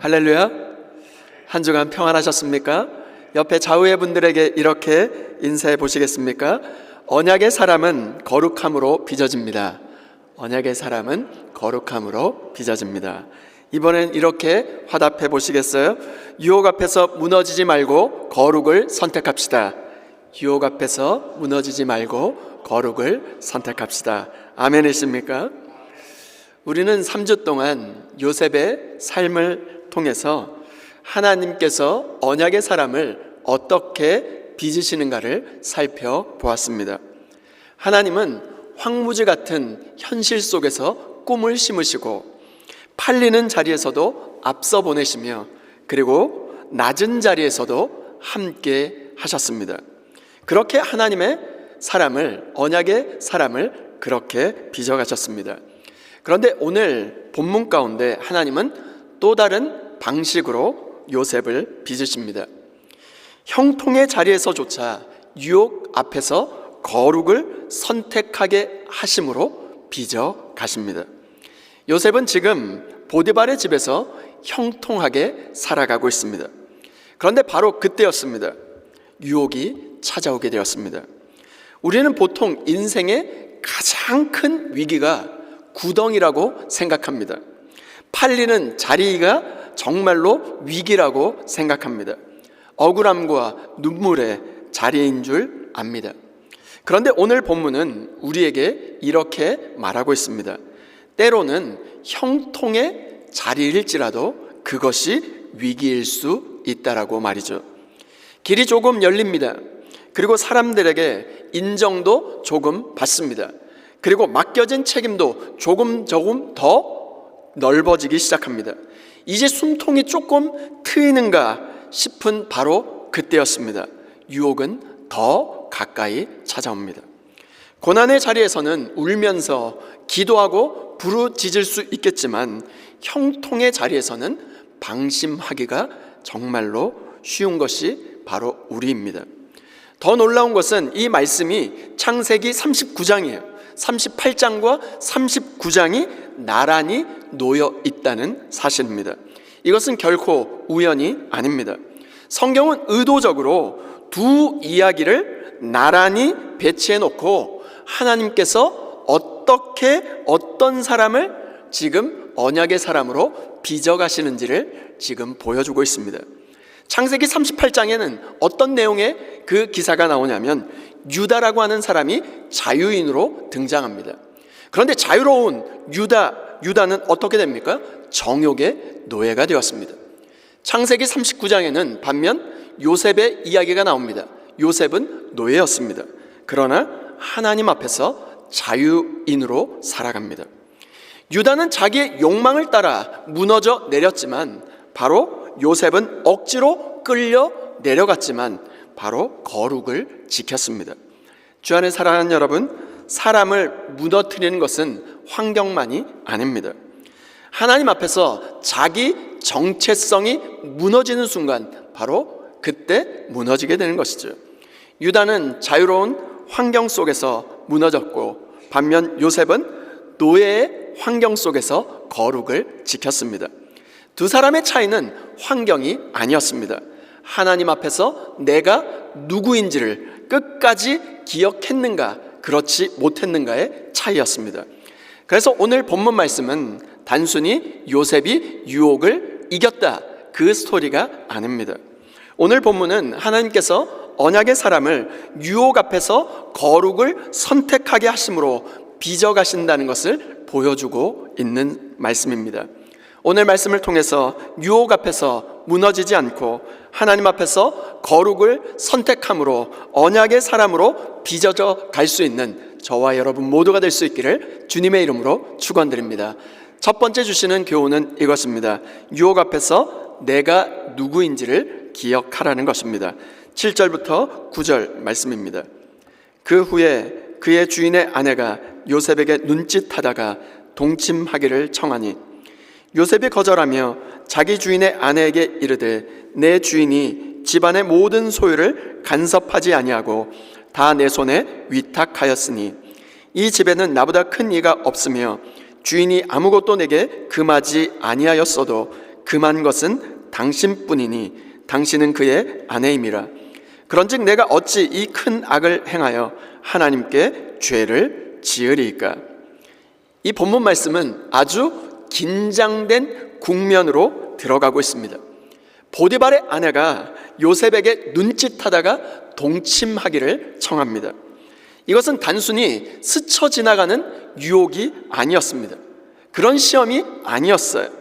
할렐루야. 한 주간 평안하셨습니까? 옆에 좌우의 분들에게 이렇게 인사해 보시겠습니까? 언약의 사람은 거룩함으로 빚어집니다. 언약의 사람은 거룩함으로 빚어집니다. 이번엔 이렇게 화답해 보시겠어요? 유혹 앞에서 무너지지 말고 거룩을 선택합시다. 유혹 앞에서 무너지지 말고 거룩을 선택합시다. 아멘이십니까? 우리는 3주 동안 요셉의 삶을 통해서 하나님께서 언약의 사람을 어떻게 빚으시는가를 살펴보았습니다. 하나님은 황무지 같은 현실 속에서 꿈을 심으시고 팔리는 자리에서도 앞서 보내시며 그리고 낮은 자리에서도 함께 하셨습니다. 그렇게 하나님의 사람을, 언약의 사람을 그렇게 빚어가셨습니다. 그런데 오늘 본문 가운데 하나님은 또 다른 방식으로 요셉을 빚으십니다. 형통의 자리에서조차 유혹 앞에서 거룩을 선택하게 하심으로 빚어 가십니다. 요셉은 지금 보디발의 집에서 형통하게 살아가고 있습니다. 그런데 바로 그때였습니다. 유혹이 찾아오게 되었습니다. 우리는 보통 인생의 가장 큰 위기가 구덩이라고 생각합니다. 팔리는 자리가 정말로 위기라고 생각합니다. 억울함과 눈물의 자리인 줄 압니다. 그런데 오늘 본문은 우리에게 이렇게 말하고 있습니다. 때로는 형통의 자리일지라도 그것이 위기일 수 있다라고 말이죠. 길이 조금 열립니다. 그리고 사람들에게 인정도 조금 받습니다. 그리고 맡겨진 책임도 조금 더 넓어지기 시작합니다. 이제 숨통이 조금 트이는가 싶은 바로 그때였습니다. 유혹은 더 가까이 찾아옵니다. 고난의 자리에서는 울면서 기도하고 부르짖을 수 있겠지만 형통의 자리에서는 방심하기가 정말로 쉬운 것이 바로 우리입니다. 더 놀라운 것은 이 말씀이 창세기 39장이에요. 38장과 39장이 나란히 놓여 있다는 사실입니다. 이것은 결코 우연이 아닙니다. 성경은 의도적으로 두 이야기를 나란히 배치해 놓고 하나님께서 어떤 사람을 지금 언약의 사람으로 빚어가시는지를 지금 보여주고 있습니다. 창세기 38장에는 어떤 내용의 그 기사가 나오냐면 유다라고 하는 사람이 자유인으로 등장합니다. 그런데 자유로운 유다는 어떻게 됩니까? 정욕의 노예가 되었습니다. 창세기 39장에는 반면 요셉의 이야기가 나옵니다. 요셉은 노예였습니다. 그러나 하나님 앞에서 자유인으로 살아갑니다. 유다는 자기의 욕망을 따라 무너져 내렸지만 바로 요셉은 억지로 끌려 내려갔지만 바로 거룩을 지켰습니다. 주 안에 사랑하는 여러분, 사람을 무너뜨리는 것은 환경만이 아닙니다. 하나님 앞에서 자기 정체성이 무너지는 순간 바로 그때 무너지게 되는 것이죠. 유다는 자유로운 환경 속에서 무너졌고 반면 요셉은 노예의 환경 속에서 거룩을 지켰습니다. 두 사람의 차이는 환경이 아니었습니다. 하나님 앞에서 내가 누구인지를 끝까지 기억했는가, 그렇지 못했는가의 차이였습니다. 그래서 오늘 본문 말씀은 단순히 요셉이 유혹을 이겼다, 그 스토리가 아닙니다. 오늘 본문은 하나님께서 언약의 사람을 유혹 앞에서 거룩을 선택하게 하심으로 빚어가신다는 것을 보여주고 있는 말씀입니다. 오늘 말씀을 통해서 유혹 앞에서 무너지지 않고 하나님 앞에서 거룩을 선택함으로 언약의 사람으로 빚어져 갈 수 있는 저와 여러분 모두가 될 수 있기를 주님의 이름으로 축원드립니다. 첫 번째 주시는 교훈은 이것입니다. 유혹 앞에서 내가 누구인지를 기억하라는 것입니다. 7절부터 9절 말씀입니다. 그 후에 그의 주인의 아내가 요셉에게 눈짓하다가 동침하기를 청하니 요셉이 거절하며 자기 주인의 아내에게 이르되 내 주인이 집안의 모든 소유를 간섭하지 아니하고 다 내 손에 위탁하였으니 이 집에는 나보다 큰 이가 없으며 주인이 아무것도 내게 금하지 아니하였어도 금한 것은 당신뿐이니 당신은 그의 아내임이라. 그런즉 내가 어찌 이 큰 악을 행하여 하나님께 죄를 지으리이까? 이 본문 말씀은 아주 긴장된 국면으로 들어가고 있습니다. 보디발의 아내가 요셉에게 눈짓하다가 동침하기를 청합니다. 이것은 단순히 스쳐 지나가는 유혹이 아니었습니다. 그런 시험이 아니었어요.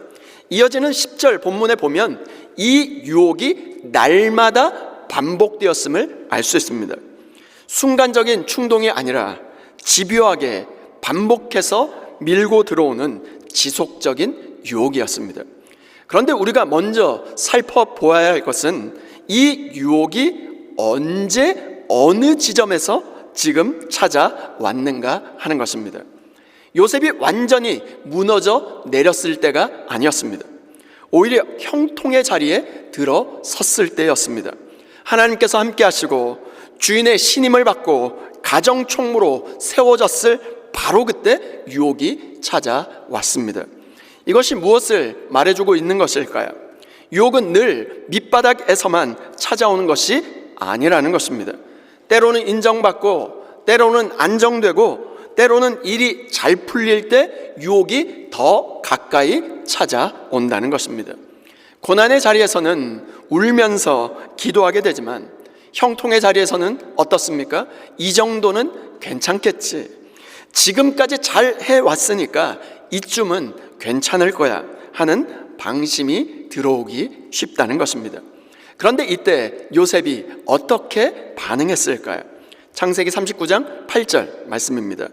이어지는 10절 본문에 보면 이 유혹이 날마다 반복되었음을 알 수 있습니다. 순간적인 충동이 아니라 집요하게 반복해서 밀고 들어오는 지속적인 유혹이었습니다. 그런데 우리가 먼저 살펴보아야 할 것은 이 유혹이 언제 어느 지점에서 지금 찾아왔는가 하는 것입니다. 요셉이 완전히 무너져 내렸을 때가 아니었습니다. 오히려 형통의 자리에 들어섰을 때였습니다. 하나님께서 함께 하시고 주인의 신임을 받고 가정총무로 세워졌을 바로 그때 유혹이 찾아왔습니다. 이것이 무엇을 말해주고 있는 것일까요? 유혹은 늘 밑바닥에서만 찾아오는 것이 아니라는 것입니다. 때로는 인정받고, 때로는 안정되고, 때로는 일이 잘 풀릴 때 유혹이 더 가까이 찾아온다는 것입니다. 고난의 자리에서는 울면서 기도하게 되지만 형통의 자리에서는 어떻습니까? 이 정도는 괜찮겠지, 지금까지 잘 해왔으니까 이쯤은 괜찮을 거야 하는 방심이 들어오기 쉽다는 것입니다. 그런데 이때 요셉이 어떻게 반응했을까요? 창세기 39장 8절 말씀입니다.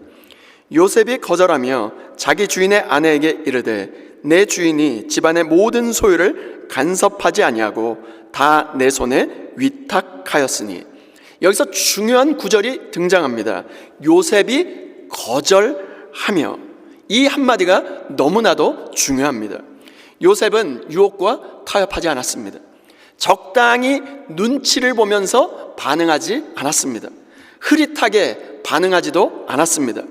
요셉이 거절하며 자기 주인의 아내에게 이르되 내 주인이 집안의 모든 소유를 간섭하지 아니하고 다 내 손에 위탁하였으니. 여기서 중요한 구절이 등장합니다. 요셉이 거절하며. 이 한마디가 너무나도 중요합니다. 요셉은 유혹과 타협하지 않았습니다. 적당히 눈치를 보면서 반응하지 않았습니다. 흐릿하게 반응하지도 않았습니다.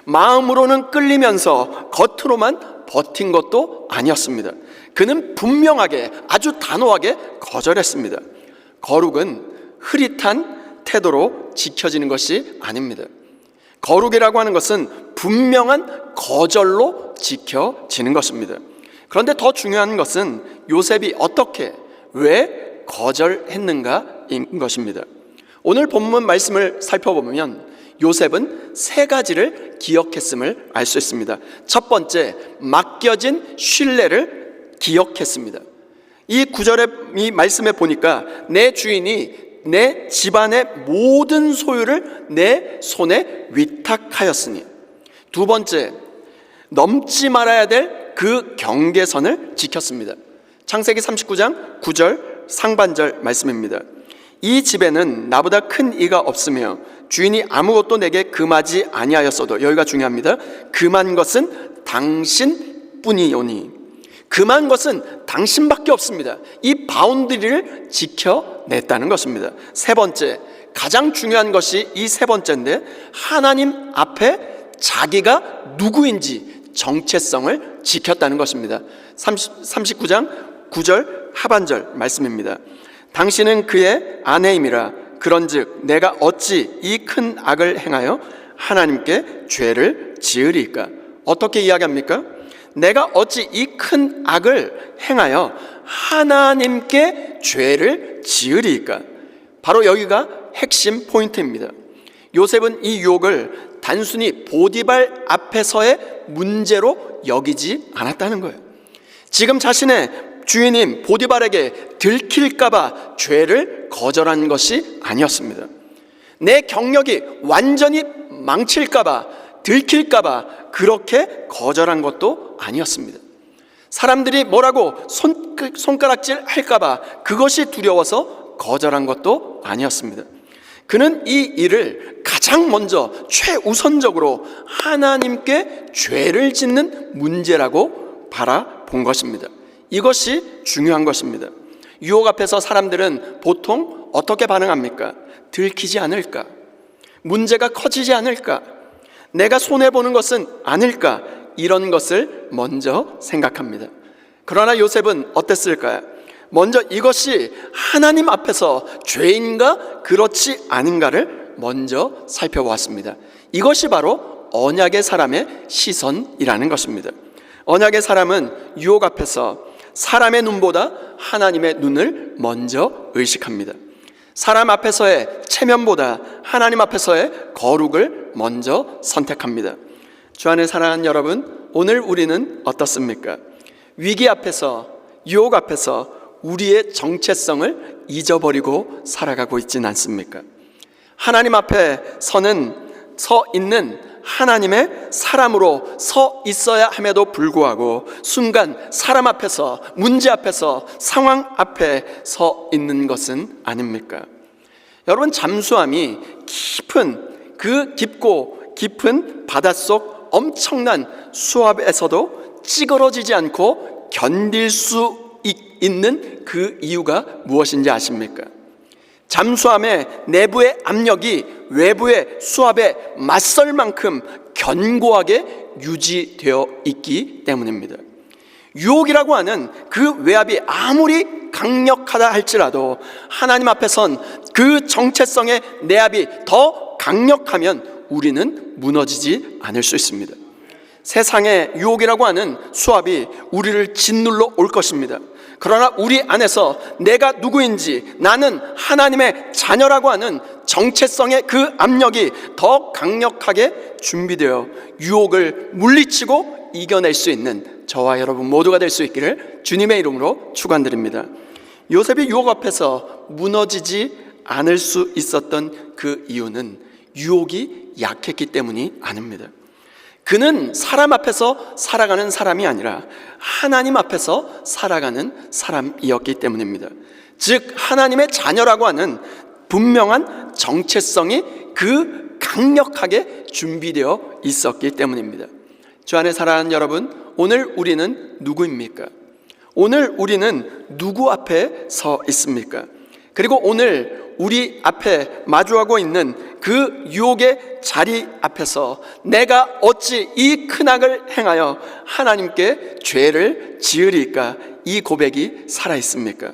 마음으로는 끌리면서 겉으로만 버틴 것도 아니었습니다. 그는 분명하게, 아주 단호하게 거절했습니다. 거룩은 흐릿한 태도로 지켜지는 것이 아닙니다. 거룩이라고 하는 것은 분명한 거절로 지켜지는 것입니다. 그런데 더 중요한 것은 요셉이 어떻게, 왜 거절했는가인 것입니다. 오늘 본문 말씀을 살펴보면 요셉은 세 가지를 기억했음을 알 수 있습니다. 첫 번째, 맡겨진 신뢰를 기억했습니다. 이 구절의 이 말씀에 보니까 내 주인이 내 집안의 모든 소유를 내 손에 위탁하였으니. 두 번째, 넘지 말아야 될 그 경계선을 지켰습니다. 창세기 39장 9절 상반절 말씀입니다. 이 집에는 나보다 큰 이가 없으며 주인이 아무것도 내게 금하지 아니하였어도, 여기가 중요합니다. 금한 것은 당신뿐이오니. 금한 것은 당신밖에 없습니다. 이 바운드리를 지켜냈다는 것입니다. 세 번째, 가장 중요한 것이 이 세 번째인데, 하나님 앞에 자기가 누구인지 정체성을 지켰다는 것입니다. 39장 9절 하반절 말씀입니다. 당신은 그의 아내임이라. 그런즉 내가 어찌 이 큰 악을 행하여 하나님께 죄를 지으리까? 어떻게 이야기합니까? 내가 어찌 이 큰 악을 행하여 하나님께 죄를 지으리까? 바로 여기가 핵심 포인트입니다. 요셉은 이 유혹을 단순히 보디발 앞에서의 문제로 여기지 않았다는 거예요. 지금 자신의 주인인 보디발에게 들킬까봐 죄를 거절한 것이 아니었습니다. 내 경력이 완전히 망칠까봐, 들킬까봐 그렇게 거절한 것도 아니었습니다. 사람들이 뭐라고 손가락질 할까봐 그것이 두려워서 거절한 것도 아니었습니다. 그는 이 일을 가장 먼저 최우선적으로 하나님께 죄를 짓는 문제라고 바라본 것입니다. 이것이 중요한 것입니다. 유혹 앞에서 사람들은 보통 어떻게 반응합니까? 들키지 않을까? 문제가 커지지 않을까? 내가 손해보는 것은 아닐까? 이런 것을 먼저 생각합니다. 그러나 요셉은 어땠을까요? 먼저 이것이 하나님 앞에서 죄인가 그렇지 아닌가를 먼저 살펴보았습니다. 이것이 바로 언약의 사람의 시선이라는 것입니다. 언약의 사람은 유혹 앞에서 사람의 눈보다 하나님의 눈을 먼저 의식합니다. 사람 앞에서의 체면보다 하나님 앞에서의 거룩을 먼저 선택합니다. 주 안에 사랑하는 여러분, 오늘 우리는 어떻습니까? 위기 앞에서, 유혹 앞에서 우리의 정체성을 잊어버리고 살아가고 있지는 않습니까? 하나님 앞에 서 있는 하나님의 사람으로 서 있어야 함에도 불구하고 순간 사람 앞에서, 문제 앞에서, 상황 앞에 서 있는 것은 아닙니까? 여러분, 잠수함이 깊고 깊은 바닷속 엄청난 수압에서도 찌그러지지 않고 견딜 수 있는 그 이유가 무엇인지 아십니까? 잠수함의 내부의 압력이 외부의 수압에 맞설 만큼 견고하게 유지되어 있기 때문입니다. 유혹이라고 하는 그 외압이 아무리 강력하다 할지라도 하나님 앞에 선 그 정체성의 내압이 더 강력하면 우리는 무너지지 않을 수 있습니다. 세상의 유혹이라고 하는 수압이 우리를 짓눌러 올 것입니다. 그러나 우리 안에서 내가 누구인지, 나는 하나님의 자녀라고 하는 정체성의 그 압력이 더 강력하게 준비되어 유혹을 물리치고 이겨낼 수 있는 저와 여러분 모두가 될 수 있기를 주님의 이름으로 축원드립니다. 요셉이 유혹 앞에서 무너지지 않을 수 있었던 그 이유는 유혹이 약했기 때문이 아닙니다. 그는 사람 앞에서 살아가는 사람이 아니라 하나님 앞에서 살아가는 사람이었기 때문입니다. 즉 하나님의 자녀라고 하는 분명한 정체성이 그 강력하게 준비되어 있었기 때문입니다. 주 안에 사랑하는 여러분, 오늘 우리는 누구입니까? 오늘 우리는 누구 앞에 서 있습니까? 그리고 오늘 우리 앞에 마주하고 있는 그 유혹의 자리 앞에서 내가 어찌 이 큰 악을 행하여 하나님께 죄를 지으리까? 이 고백이 살아있습니까?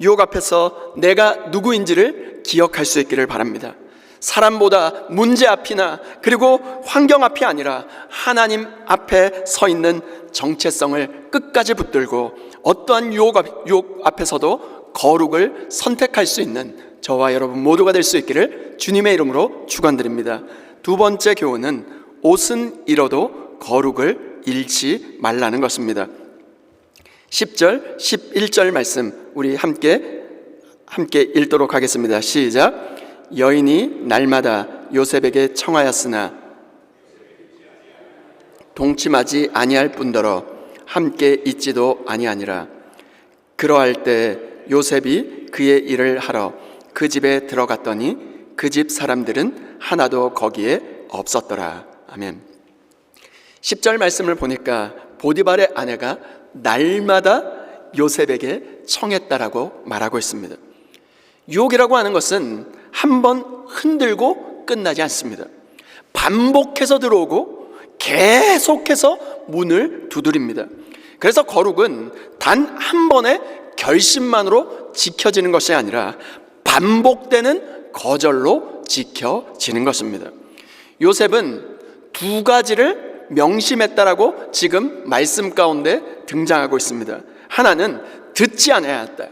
유혹 앞에서 내가 누구인지를 기억할 수 있기를 바랍니다. 사람보다 문제 앞이나 그리고 환경 앞이 아니라 하나님 앞에 서 있는 정체성을 끝까지 붙들고 어떠한 유혹 앞에서도 거룩을 선택할 수 있는 저와 여러분 모두가 될 수 있기를 주님의 이름으로 축원드립니다. 두 번째 교훈은 옷은 잃어도 거룩을 잃지 말라는 것입니다. 10절, 11절 말씀 우리 함께 읽도록 하겠습니다. 시작. 여인이 날마다 요셉에게 청하였으나 동침하지 아니할 뿐더러 함께 있지도 아니하니라. 그러할 때 요셉이 그의 일을 하러 그 집에 들어갔더니 그 집 사람들은 하나도 거기에 없었더라. 아멘. 10절 말씀을 보니까 보디발의 아내가 날마다 요셉에게 청했다라고 말하고 있습니다. 유혹이라고 하는 것은 한 번 흔들고 끝나지 않습니다. 반복해서 들어오고 계속해서 문을 두드립니다. 그래서 거룩은 단 한 번의 결심만으로 지켜지는 것이 아니라 반복되는 거절로 지켜지는 것입니다. 요셉은 두 가지를 명심했다라고 지금 말씀 가운데 등장하고 있습니다. 하나는 듣지 아니하였다.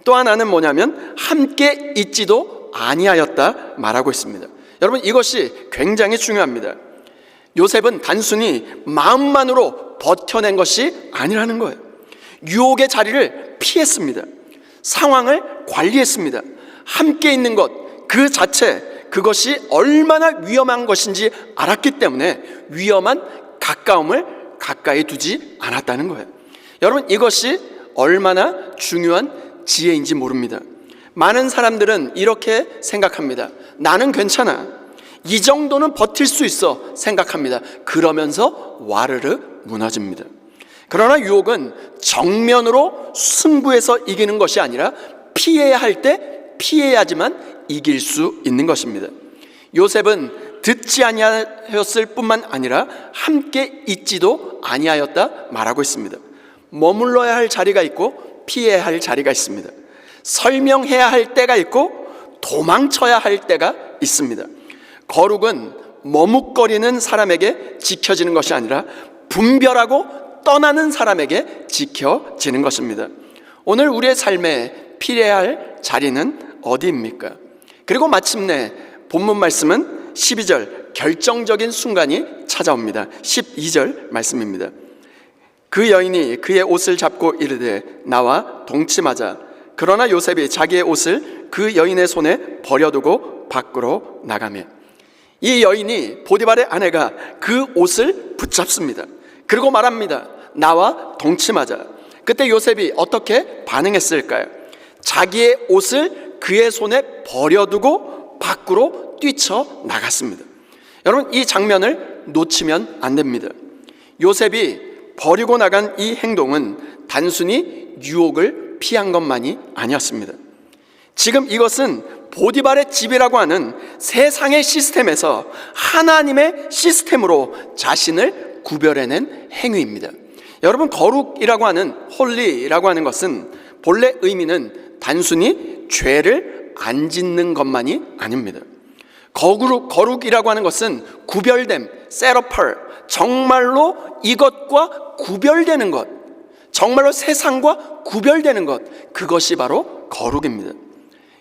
또 하나는 뭐냐면 함께 있지도 아니하였다 말하고 있습니다. 여러분, 이것이 굉장히 중요합니다. 요셉은 단순히 마음만으로 버텨낸 것이 아니라는 거예요. 유혹의 자리를 피했습니다. 상황을 관리했습니다. 함께 있는 것 그 자체, 그것이 얼마나 위험한 것인지 알았기 때문에 위험한 가까움을 가까이 두지 않았다는 거예요. 여러분, 이것이 얼마나 중요한 지혜인지 모릅니다. 많은 사람들은 이렇게 생각합니다. 나는 괜찮아, 이 정도는 버틸 수 있어 생각합니다. 그러면서 와르르 무너집니다. 그러나 유혹은 정면으로 승부해서 이기는 것이 아니라 피해야 할 때 피해야지만 이길 수 있는 것입니다. 요셉은 듣지 아니하였을 뿐만 아니라 함께 있지도 아니하였다 말하고 있습니다. 머물러야 할 자리가 있고 피해야 할 자리가 있습니다. 설명해야 할 때가 있고 도망쳐야 할 때가 있습니다. 거룩은 머뭇거리는 사람에게 지켜지는 것이 아니라 분별하고 떠나는 사람에게 지켜지는 것입니다. 오늘 우리의 삶에 피해야 할 자리는 어디입니까? 그리고 마침내 본문 말씀은 12절 결정적인 순간이 찾아옵니다. 12절 말씀입니다. 그 여인이 그의 옷을 잡고 이르되 나와 동침하자. 그러나 요셉이 자기의 옷을 그 여인의 손에 버려두고 밖으로 나가매. 이 여인이 보디발의 아내가 그 옷을 붙잡습니다. 그리고 말합니다. 나와 동침하자. 그때 요셉이 어떻게 반응했을까요? 자기의 옷을 그의 손에 버려두고 밖으로 뛰쳐나갔습니다. 여러분, 이 장면을 놓치면 안 됩니다. 요셉이 버리고 나간 이 행동은 단순히 유혹을 피한 것만이 아니었습니다. 지금 이것은 보디발의 집이라고 하는 세상의 시스템에서 하나님의 시스템으로 자신을 구별해낸 행위입니다. 여러분, 거룩이라고 하는 홀리라고 하는 것은 본래 의미는 단순히 죄를 안 짓는 것만이 아닙니다. 거룩이라고 하는 것은 구별됨, 셋어펄, 정말로 이것과 구별되는 것, 정말로 세상과 구별되는 것, 그것이 바로 거룩입니다.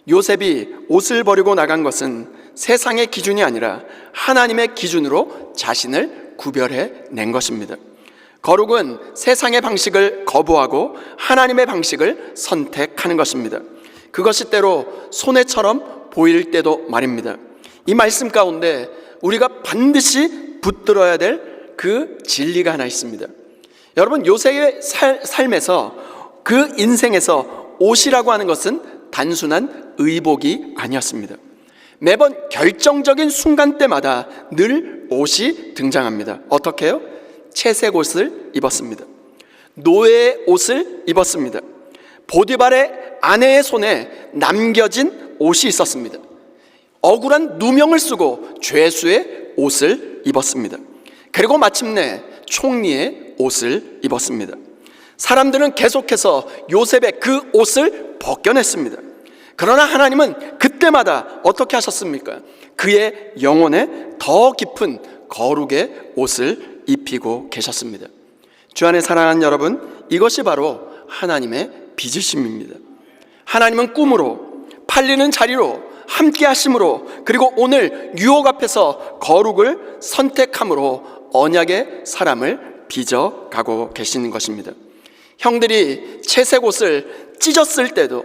요셉이 옷을 버리고 나간 것은 세상의 기준이 아니라 하나님의 기준으로 자신을 구별해 낸 것입니다. 거룩은 세상의 방식을 거부하고 하나님의 방식을 선택하는 것입니다. 그것이 때로 손해처럼 보일 때도 말입니다. 이 말씀 가운데 우리가 반드시 붙들어야 될 그 진리가 하나 있습니다. 여러분, 요셉의 삶에서, 그 인생에서 옷이라고 하는 것은 단순한 의복이 아니었습니다. 매번 결정적인 순간 때마다 늘 옷이 등장합니다. 어떻게 해요? 채색 옷을 입었습니다. 노예의 옷을 입었습니다. 보디발의 아내의 손에 남겨진 옷이 있었습니다. 억울한 누명을 쓰고 죄수의 옷을 입었습니다. 그리고 마침내 총리의 옷을 입었습니다. 사람들은 계속해서 요셉의 그 옷을 벗겨냈습니다. 그러나 하나님은 그때마다 어떻게 하셨습니까? 그의 영혼에 더 깊은 거룩의 옷을 입히고 계셨습니다. 주 안에 사랑하는 여러분, 이것이 바로 하나님의 빚으심입니다. 하나님은 꿈으로, 팔리는 자리로, 함께 하심으로, 그리고 오늘 유혹 앞에서 거룩을 선택함으로 언약의 사람을 빚어가고 계시는 것입니다. 형들이 채색 옷을 찢었을 때도,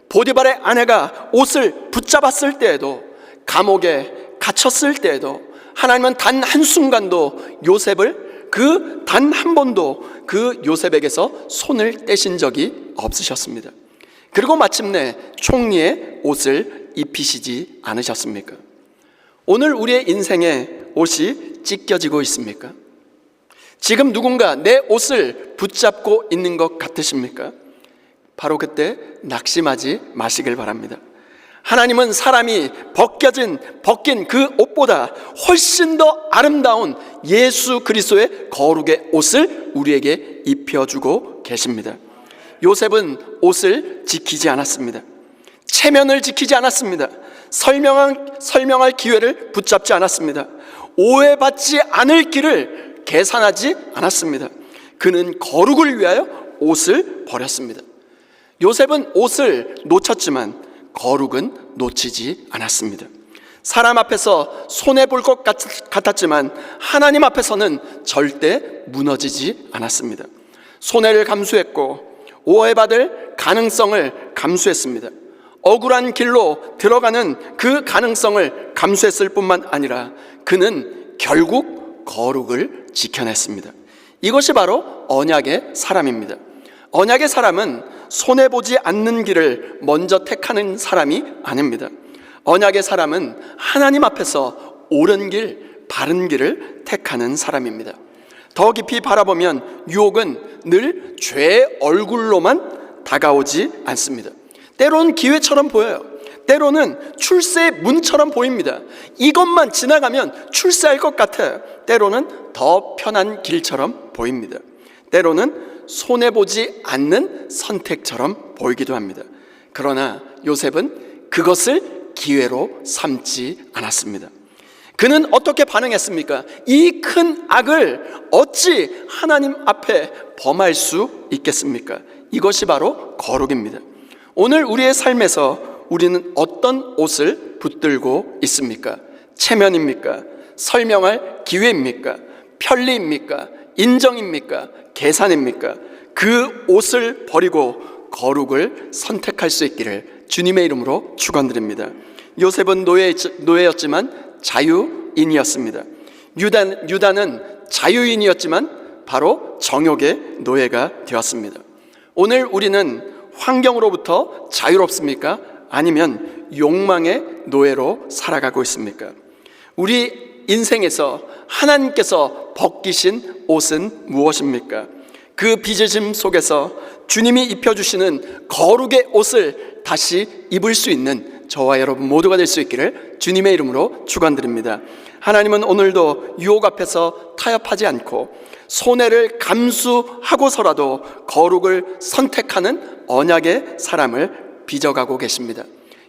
보디발의 아내가 옷을 붙잡았을 때에도, 감옥에 갇혔을 때에도 하나님은 단 한순간도 요셉을, 그 단 한 번도 그 요셉에게서 손을 떼신 적이 없으셨습니다. 그리고 마침내 총리의 옷을 입히시지 않으셨습니까? 오늘 우리의 인생에 옷이 찢겨지고 있습니까? 지금 누군가 내 옷을 붙잡고 있는 것 같으십니까? 바로 그때 낙심하지 마시길 바랍니다. 하나님은 사람이 벗긴 그 옷보다 훨씬 더 아름다운 예수 그리스도의 거룩의 옷을 우리에게 입혀주고 계십니다. 요셉은 옷을 지키지 않았습니다. 체면을 지키지 않았습니다. 설명할 기회를 붙잡지 않았습니다. 오해받지 않을 길을 계산하지 않았습니다. 그는 거룩을 위하여 옷을 버렸습니다. 요셉은 옷을 놓쳤지만 거룩은 놓치지 않았습니다. 사람 앞에서 손해볼 것 같았지만 하나님 앞에서는 절대 무너지지 않았습니다. 손해를 감수했고 오해받을 가능성을 감수했습니다. 억울한 길로 들어가는 그 가능성을 감수했을 뿐만 아니라 그는 결국 거룩을 지켜냈습니다. 이것이 바로 언약의 사람입니다. 언약의 사람은 손해보지 않는 길을 먼저 택하는 사람이 아닙니다. 언약의 사람은 하나님 앞에서 옳은 길, 바른 길을 택하는 사람입니다. 더 깊이 바라보면 유혹은 늘 죄의 얼굴로만 다가오지 않습니다. 때로는 기회처럼 보여요. 때로는 출세의 문처럼 보입니다. 이것만 지나가면 출세할 것 같아요. 때로는 더 편한 길처럼 보입니다. 때로는 손해보지 않는 선택처럼 보이기도 합니다. 그러나 요셉은 그것을 기회로 삼지 않았습니다. 그는 어떻게 반응했습니까? 이 큰 악을 어찌 하나님 앞에 범할 수 있겠습니까? 이것이 바로 거룩입니다. 오늘 우리의 삶에서 우리는 어떤 옷을 붙들고 있습니까? 체면입니까? 설명할 기회입니까? 편리입니까? 인정입니까? 계산입니까? 그 옷을 버리고 거룩을 선택할 수 있기를 주님의 이름으로 축원드립니다. 요셉은 노예였지만 자유인이었습니다. 유다는 자유인이었지만 바로 정욕의 노예가 되었습니다. 오늘 우리는 환경으로부터 자유롭습니까? 아니면 욕망의 노예로 살아가고 있습니까? 우리 인생에서 하나님께서 벗기신 옷은 무엇입니까? 그 빚으심 속에서 주님이 입혀주시는 거룩의 옷을 다시 입을 수 있는 저와 여러분 모두가 될 수 있기를 주님의 이름으로 축원드립니다. 하나님은 오늘도 유혹 앞에서 타협하지 않고 손해를 감수하고서라도 거룩을 선택하는 언약의 사람을 빚어가고 계십니다.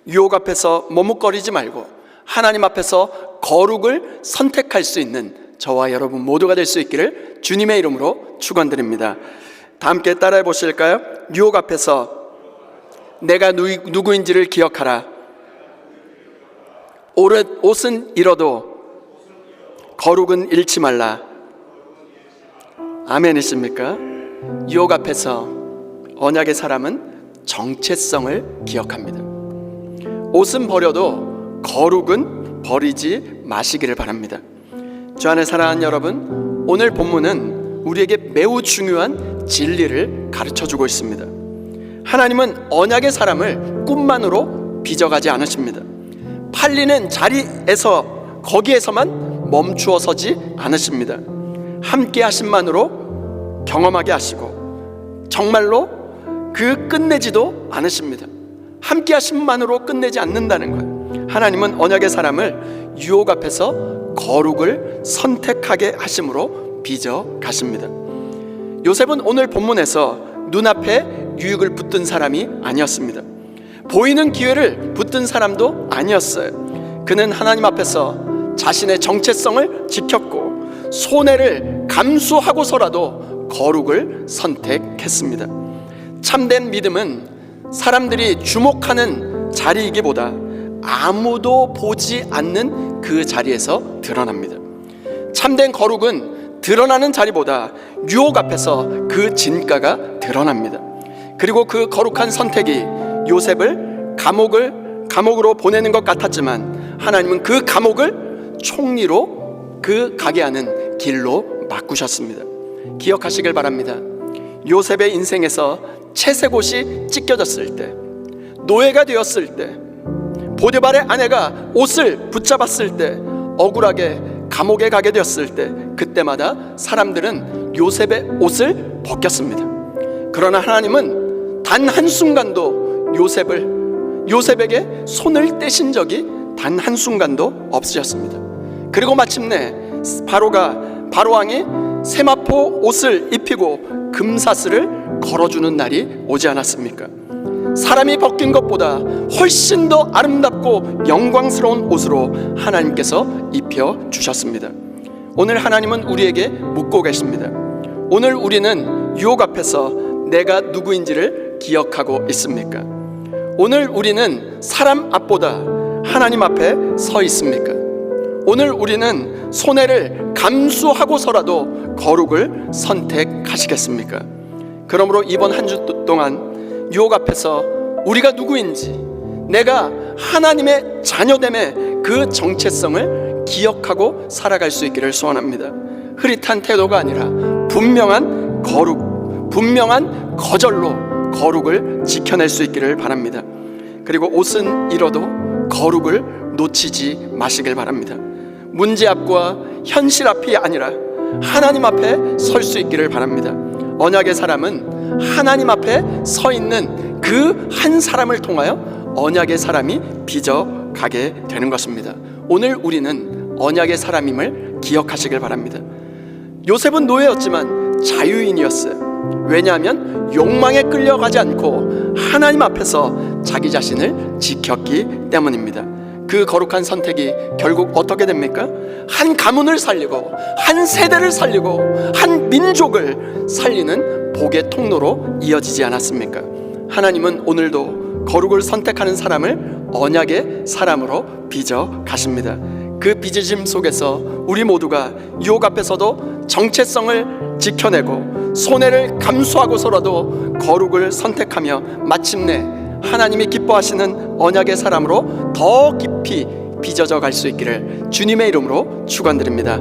유혹 앞에서 머뭇거리지 말고 하나님 앞에서 거룩을 선택할 수 있는 저와 여러분 모두가 될 수 있기를 주님의 이름으로 축원드립니다. 다 함께 따라해 보실까요? 유혹 앞에서 내가 누구인지를 기억하라. 옷은 잃어도 거룩은 잃지 말라. 아멘이십니까? 유혹 앞에서 언약의 사람은 정체성을 기억합니다. 옷은 버려도 거룩은 버리지 마시기를 바랍니다. 주 안에 사랑하는 여러분, 오늘 본문은 우리에게 매우 중요한 진리를 가르쳐주고 있습니다. 하나님은 언약의 사람을 꿈만으로 빚어가지 않으십니다. 팔리는 자리에서 거기에서만 멈추어 서지 않으십니다. 함께 하심만으로 경험하게 하시고 정말로 그 끝내지도 않으십니다. 함께 하심만으로 끝내지 않는다는 거예요. 하나님은 언약의 사람을 유혹 앞에서 거룩을 선택하게 하심으로 빚어 가십니다. 요셉은 오늘 본문에서 눈앞에 유익을 붙든 사람이 아니었습니다. 보이는 기회를 붙든 사람도 아니었어요. 그는 하나님 앞에서 자신의 정체성을 지켰고 손해를 감수하고서라도 거룩을 선택했습니다. 참된 믿음은 사람들이 주목하는 자리이기보다 아무도 보지 않는 그 자리에서 드러납니다. 참된 거룩은 드러나는 자리보다 유혹 앞에서 그 진가가 드러납니다. 그리고 그 거룩한 선택이 요셉을 감옥으로 보내는 것 같았지만 하나님은 그 감옥을 총리로 그 가게 하는 길로 바꾸셨습니다. 기억하시길 바랍니다. 요셉의 인생에서 채색옷이 찢겨졌을 때, 노예가 되었을 때, 보디발의 아내가 옷을 붙잡았을 때, 억울하게 감옥에 가게 되었을 때, 그때마다 사람들은 요셉의 옷을 벗겼습니다. 그러나 하나님은 단 한순간도 요셉에게 손을 떼신 적이 단 한순간도 없으셨습니다. 그리고 마침내 바로왕이 세마포 옷을 입히고 금사슬을 걸어주는 날이 오지 않았습니까? 사람이 벗긴 것보다 훨씬 더 아름답고 영광스러운 옷으로 하나님께서 입혀주셨습니다. 오늘 하나님은 우리에게 묻고 계십니다. 오늘 우리는 유혹 앞에서 내가 누구인지를 기억하고 있습니까? 오늘 우리는 사람 앞보다 하나님 앞에 서 있습니까? 오늘 우리는 손해를 감수하고서라도 거룩을 선택하시겠습니까? 그러므로 이번 한 주 동안 유혹 앞에서 우리가 누구인지, 내가 하나님의 자녀됨의 그 정체성을 기억하고 살아갈 수 있기를 소원합니다. 흐릿한 태도가 아니라 분명한 거룩, 분명한 거절로 거룩을 지켜낼 수 있기를 바랍니다. 그리고 옷은 잃어도 거룩을 놓치지 마시길 바랍니다. 문제 앞과 현실 앞이 아니라 하나님 앞에 설 수 있기를 바랍니다. 언약의 사람은 하나님 앞에 서 있는 그 한 사람을 통하여 언약의 사람이 빚어가게 되는 것입니다. 오늘 우리는 언약의 사람임을 기억하시길 바랍니다. 요셉은 노예였지만 자유인이었어요. 왜냐하면 욕망에 끌려가지 않고 하나님 앞에서 자기 자신을 지켰기 때문입니다. 그 거룩한 선택이 결국 어떻게 됩니까? 한 가문을 살리고 한 세대를 살리고 한 민족을 살리는 복의 통로로 이어지지 않았습니까? 하나님은 오늘도 거룩을 선택하는 사람을 언약의 사람으로 빚어 가십니다. 그 빚으심 속에서 우리 모두가 유혹 앞에서도 정체성을 지켜내고 손해를 감수하고서라도 거룩을 선택하며 마침내 하나님이 기뻐하시는 언약의 사람으로 더 깊이 빚어져 갈 수 있기를 주님의 이름으로 축원드립니다.